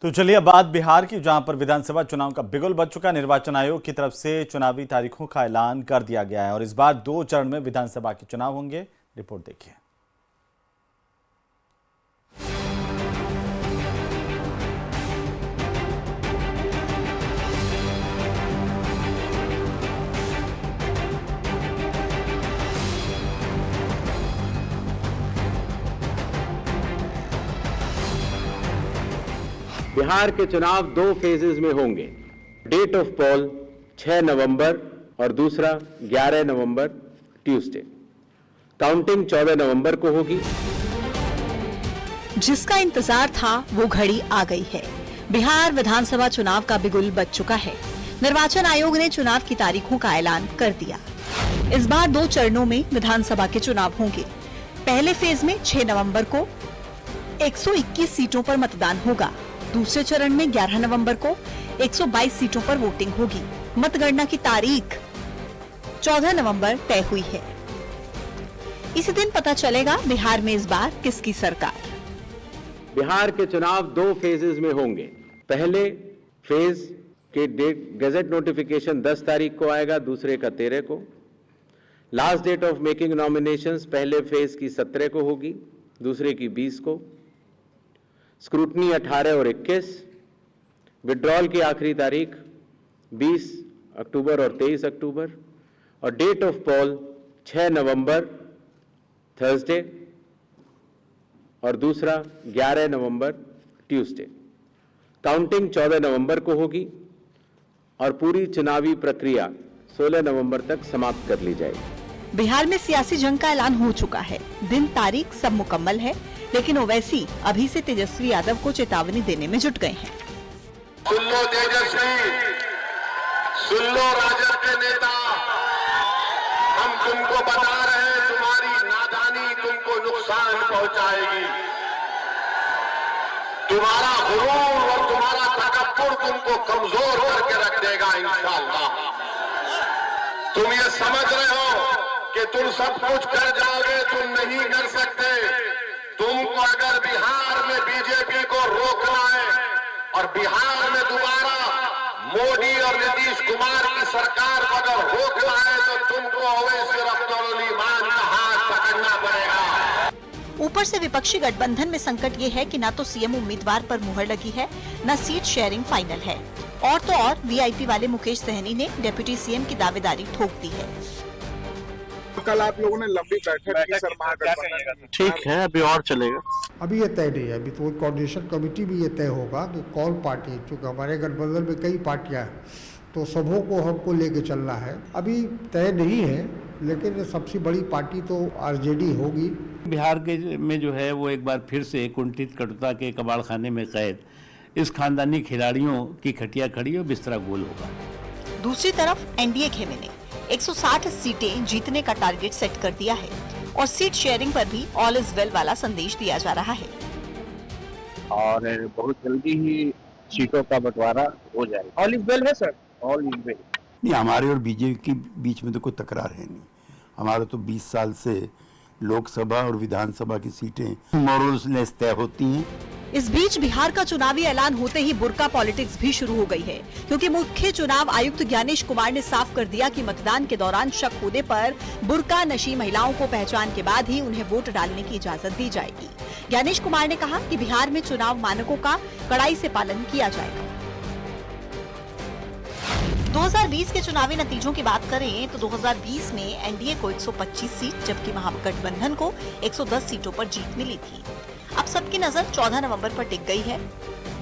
तो चलिए अब बात बिहार की, जहां पर विधानसभा चुनाव का बिगुल बज चुका। निर्वाचन आयोग की तरफ से चुनावी तारीखों का ऐलान कर दिया गया है और इस बार 2 चरण में विधानसभा के चुनाव होंगे। रिपोर्ट देखिए। बिहार के चुनाव 2 फेजेस में होंगे। डेट ऑफ पोल 6 नवंबर और दूसरा 11 नवंबर ट्यूसडे। काउंटिंग 14 नवंबर को होगी। जिसका इंतजार था वो घड़ी आ गई है। बिहार विधानसभा चुनाव का बिगुल बज चुका है। निर्वाचन आयोग ने चुनाव की तारीखों का ऐलान कर दिया। इस बार 2 चरणों में विधानसभा के चुनाव होंगे। पहले फेज में 6 नवंबर को 121 सीटों पर मतदान होगा। दूसरे चरण में 11 नवंबर को 122 सीटों पर वोटिंग होगी। मतगणना की तारीख 14 नवंबर तय हुई है। इसी दिन पता चलेगा बिहार में इस बार किसकी सरकार। बिहार के चुनाव 2 फेजेस में होंगे। पहले फेज के डेट गजट नोटिफिकेशन 10 तारीख को आएगा, दूसरे का 13 को। Last date of making nominations phase फेज की 17 को होगी, दूसरे की 20 को। स्क्रूटनी 18 और 21। विड्रॉल की आखिरी तारीख 20 अक्टूबर और 23 अक्टूबर। और डेट ऑफ पोल 6 नवंबर थर्सडे और दूसरा 11 नवंबर ट्यूसडे। काउंटिंग 14 नवंबर को होगी और पूरी चुनावी प्रक्रिया 16 नवंबर तक समाप्त कर ली जाएगी। बिहार में सियासी जंग का ऐलान हो चुका है। दिन तारीख सब मुकम्मल है, लेकिन ओवैसी अभी से तेजस्वी यादव को चेतावनी देने में जुट गए हैं। सुन लो तेजस्वी, सुन लो राजद के नेता, हम तुमको बता रहे हैं तुम्हारी नादानी तुमको नुकसान पहुंचाएगी। तुम्हारा गुरूर और तुम्हारा तकब्बुर तुमको कमजोर करके रख देगा इंशाअल्लाह। तुम ये समझ रहे हो कि तुम सब कुछ कर जाओगे, तुम नहीं कर सकते। तुमको अगर बिहार में बीजेपी को रोकना है और बिहार में दोबारा मोदी और नीतीश कुमार की सरकार को अगर रोकना है तो तुमको ओवैसी अब्दुल ईमान का हाथ पकड़ना पड़ेगा। ऊपर से विपक्षी गठबंधन में संकट ये है कि न तो सीएम उम्मीदवार पर मुहर लगी है, न सीट शेयरिंग फाइनल है। और तो और वीआईपी वाले मुकेश सहनी ने डिप्टी सीएम की दावेदारी ठोक दी है। कल आप लोगों ने लंबी बैठक की सर महागठबंधन। ठीक है, अभी और चलेगा। अभी ये तय नहीं है। अभी तो कोऑर्डिनेशन कमेटी भी ये तय होगा कि कौन पार्टी, क्योंकि हमारे गठबंधन में कई पार्टियां हैं तो सबों को हमको लेके चलना है। अभी तय नहीं है, लेकिन सबसे बड़ी पार्टी तो आरजेडी होगी। बिहार के में जो है वो एक बार फिर से कुंठित कटुता के कबाड़ खाने में कैद इस खानदानी खिलाड़ियों की खटिया खड़ी और बिस्तरा गोल होगा। दूसरी तरफ एनडीए खेमे ने 160 सीटें जीतने का टारगेट सेट कर दिया है और सीट शेयरिंग पर भी ऑल इज वेल वाला संदेश दिया जा रहा है। और बहुत जल्दी ही सीटों का बंटवारा हो जाएगा। ऑल इज वेल है सर। All is well. नहीं, हमारे और बीजेपी के बीच में तो कोई तकरार है नहीं। हमारा तो 20 साल से लोकसभा और विधानसभा की सीटें मोरलेस तय होती हैं। इस बीच बिहार का चुनावी ऐलान होते ही बुर्का पॉलिटिक्स भी शुरू हो गई है, क्योंकि मुख्य चुनाव आयुक्त ज्ञानेश कुमार ने साफ कर दिया कि मतदान के दौरान शक होने पर बुर्का नशी महिलाओं को पहचान के बाद ही उन्हें वोट डालने की इजाजत दी जाएगी। ज्ञानेश कुमार ने कहा कि बिहार में चुनाव मानकों का कड़ाई से पालन किया जाएगा। 2020 के चुनावी नतीजों की बात करें तो 2020 में एनडीए को 125 सीट जबकि महागठबंधन को 110 सीटों पर जीत मिली थी। अब सबकी नजर 14 नवंबर पर टिक गई है,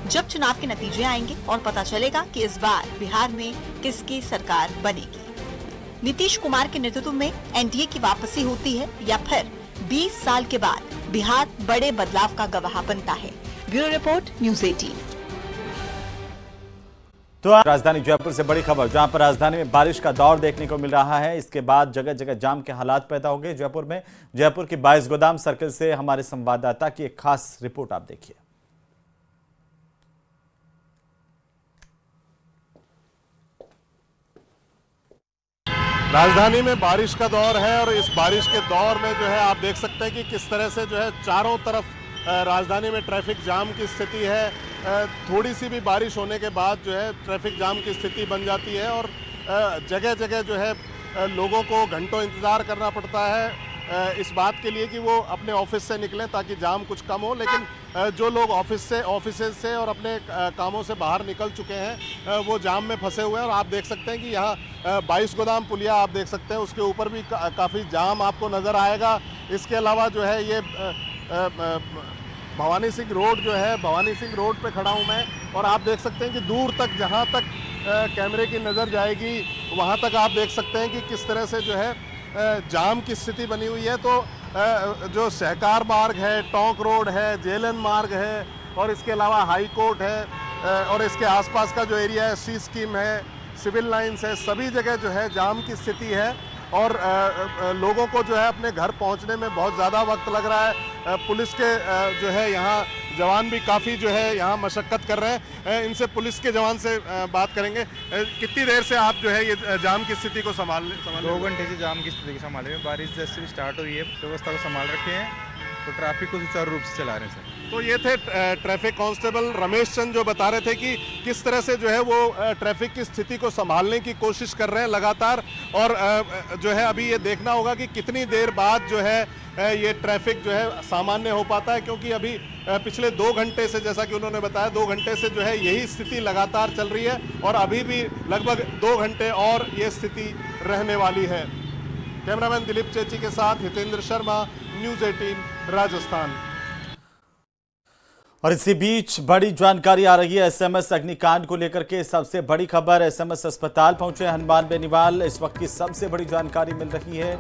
जब चुनाव के नतीजे आएंगे और पता चलेगा कि इस बार बिहार में किसकी सरकार बनेगी। नीतीश कुमार के नेतृत्व में एनडीए की वापसी होती है या फिर 20 साल के बाद बिहार बड़े बदलाव का गवाह बनता है। Bureau report, news 18। तो राजधानी जयपुर से बड़ी खबर, जहां पर राजधानी में बारिश का दौर देखने को मिल रहा है। इसके बाद जगह जगह जाम के हालात पैदा हो गए जयपुर में। जयपुर की 22 गोदाम सर्कल से हमारे संवाददाता की एक खास रिपोर्ट आप देखिए। राजधानी में बारिश का दौर है और इस बारिश के दौर में जो है आप देख सकते हैं कि किस तरह से जो है चारों तरफ राजधानी में ट्रैफिक जाम की स्थिति है। थोड़ी सी भी बारिश होने के बाद जो है ट्रैफिक जाम की स्थिति बन जाती है और जगह जगह जो है लोगों को घंटों इंतज़ार करना पड़ता है इस बात के लिए कि वो अपने ऑफिस से निकलें ताकि जाम कुछ कम हो। लेकिन जो लोग ऑफिस से और अपने कामों से बाहर निकल चुके हैं वो जाम में फंसे हुए हैं। और आप देख सकते हैं कि यहाँ 22 गोदाम पुलिया आप देख सकते हैं, उसके ऊपर भी काफ़ी जाम आपको नज़र आएगा। इसके अलावा जो है ये भवानी सिंह रोड जो है, भवानी सिंह रोड पे खड़ा हूँ मैं और आप देख सकते हैं कि दूर तक जहाँ तक कैमरे की नज़र जाएगी वहाँ तक आप देख सकते हैं कि किस तरह से जो है जाम की स्थिति बनी हुई है। तो जो सहकार मार्ग है, टोंक रोड है, जेलन मार्ग है और इसके अलावा हाई कोर्ट है और इसके आसपास का जो एरिया है, सी स्कीम है, सिविल लाइंस है, सभी जगह जो है जाम की स्थिति है। और लोगों को जो है अपने घर पहुंचने में बहुत ज़्यादा वक्त लग रहा है। पुलिस के जो है यहाँ जवान भी काफ़ी जो है यहाँ मशक्क़त कर रहे हैं। इनसे पुलिस के जवान से बात करेंगे। कितनी देर से आप जो है ये जाम की स्थिति को संभाल 2 घंटे से जाम की स्थिति को संभाले हुए। बारिश जैसे भी स्टार्ट हुई है व्यवस्था को संभाल रखे हैं, तो ट्रैफिक को सुचारू रूप से चला रहे हैं सर। तो ये थे ट्रैफिक कांस्टेबल रमेश चंद जो बता रहे थे कि किस तरह से जो है वो ट्रैफिक की स्थिति को संभालने की कोशिश कर रहे हैं लगातार। और जो है अभी ये देखना होगा कि कितनी देर बाद जो है ये ट्रैफिक जो है सामान्य हो पाता है, क्योंकि अभी पिछले 2 घंटे से, जैसा कि उन्होंने बताया, 2 घंटे से जो है यही स्थिति लगातार चल रही है और अभी भी लगभग 2 घंटे और ये स्थिति रहने वाली है। कैमरामैन दिलीप चेची के साथ हितेंद्र शर्मा, न्यूज़ 18 राजस्थान। और इसी बीच बड़ी जानकारी आ रही है एसएमएस अग्निकांड को लेकर के। सबसे बड़ी खबर, एसएमएस अस्पताल पहुंचे हनुमान बेनीवाल। इस वक्त की सबसे बड़ी जानकारी मिल रही है।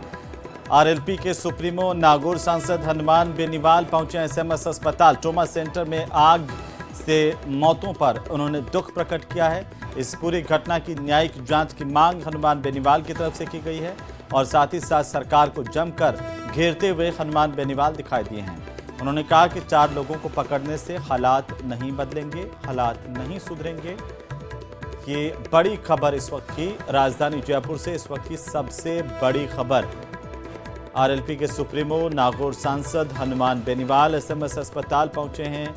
आरएलपी के सुप्रीमो नागौर सांसद हनुमान बेनीवाल पहुंचे एसएमएस अस्पताल। ट्रोमा सेंटर में आग से मौतों पर उन्होंने दुख प्रकट किया है। इस पूरी घटना की न्यायिक जांच की मांग हनुमान बेनीवाल की तरफ से की गई है और साथ ही साथ सरकार को जमकर घेरते हुए हनुमान बेनीवाल दिखाई दिए हैं। उन्होंने कहा कि 4 लोगों को पकड़ने से हालात नहीं बदलेंगे, हालात नहीं सुधरेंगे। ये बड़ी खबर इस वक्त की राजधानी जयपुर से, इस वक्त की सबसे बड़ी खबर। आरएलपी के सुप्रीमो नागौर सांसद हनुमान बेनीवाल एसएमएस अस्पताल पहुंचे हैं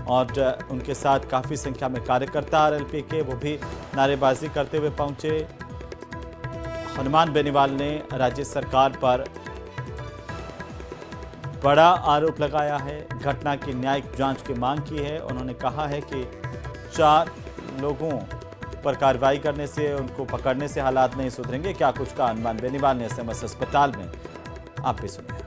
और उनके साथ काफ़ी संख्या में कार्यकर्ता आरएलपी के, वो भी नारेबाजी करते हुए पहुंचे। हनुमान बेनीवाल ने राज्य सरकार पर बड़ा आरोप लगाया है, घटना की न्यायिक जांच की मांग की है। उन्होंने कहा है कि 4 लोगों पर कार्रवाई करने से, उनको पकड़ने से हालात नहीं सुधरेंगे। क्या कुछ कहा हनुमान बेनीवाल ने एसएमएस अस्पताल में, आप भी सुनिए।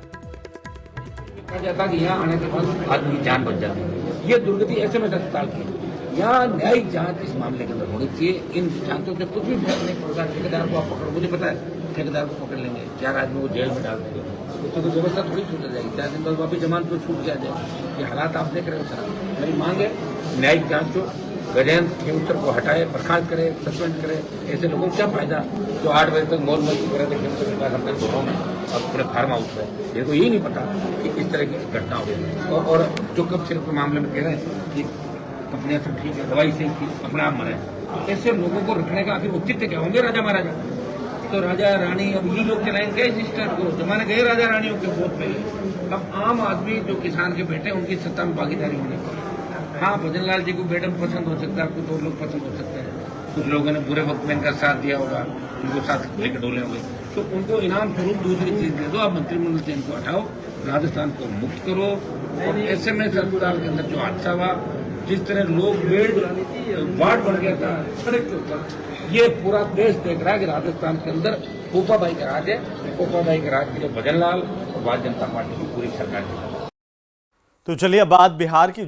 कहा जाता कि यहाँ आने के बाद आदमी की जान बच जाती है। ये दुर्गति एसएमएस अस्पताल की। यहाँ न्यायिक जांच इस मामले के अंदर होनी चाहिए। इन जांचों से कुछ भी फर्क नहीं पड़ता। ठेकेदार को आप पकड़, मुझे पता है ठेकेदार को पकड़ लेंगे, 4 आदमी को जेल में डाल देंगे, तो व्यवस्था थोड़ी छूट जाएगी। 4 दिन बाद वापिस जमानत पर छूट जा जाए। ये हालात आप देख रहे हो सर। मेरी मांग है न्यायिक जांच हो, गजेंद्र खेमचर को हटाए, बर्खास्त करे, सस्पेंड करे। ऐसे लोगों को क्या फायदा जो 8 बजे तक मौज मस्ती कर रहे थे खेमचर के अपने घरों में और पूरे फार्म हाउस में। इनको यही नहीं पता कि इस तरह की घटना हो गई। और जो कब सिर्फ के मामले में कह रहे हैं कि कंपनियां सब ठीक है, दवाई से अपने आप मरे, तो ऐसे लोगों को रखने का आखिर औचित्य क्या होंगे? राजा महाराजा तो राजा रानी अब ये लोग चलाएंगे इस स्टेट को। जमाने गए राजा रानियों के बहुत पहले। अब आम आदमी जो किसान के बेटे, उनकी सत्ता में भागीदारी होने पर, हाँ भजन लाल जी को मैडम पसंद हो सकता है, कुछ और लोग पसंद हो सकते हैं, कुछ लोगों ने बुरे वक्त में इनका साथ दिया होगा, उनको साथ लेकर डोले होंगे, तो उनको इनाम स्वरूप दूसरी चीज दे दो। आप मंत्रिमंडल से इनको हटाओ, राजस्थान को मुक्त करो। और एसएमएस अस्पताल के अंदर जो हादसा हुआ, जिस तरह लोग बेड वार्ड बन गया था सड़क के ऊपर, ये पूरा देश देख रहा है कि राजस्थान के अंदर पोपाबाई का राज है। पोपाबाई के राज के भजन लाल और भारतीय जनता पार्टी की पूरी सरकार है। तो चलिए अब बात बिहार की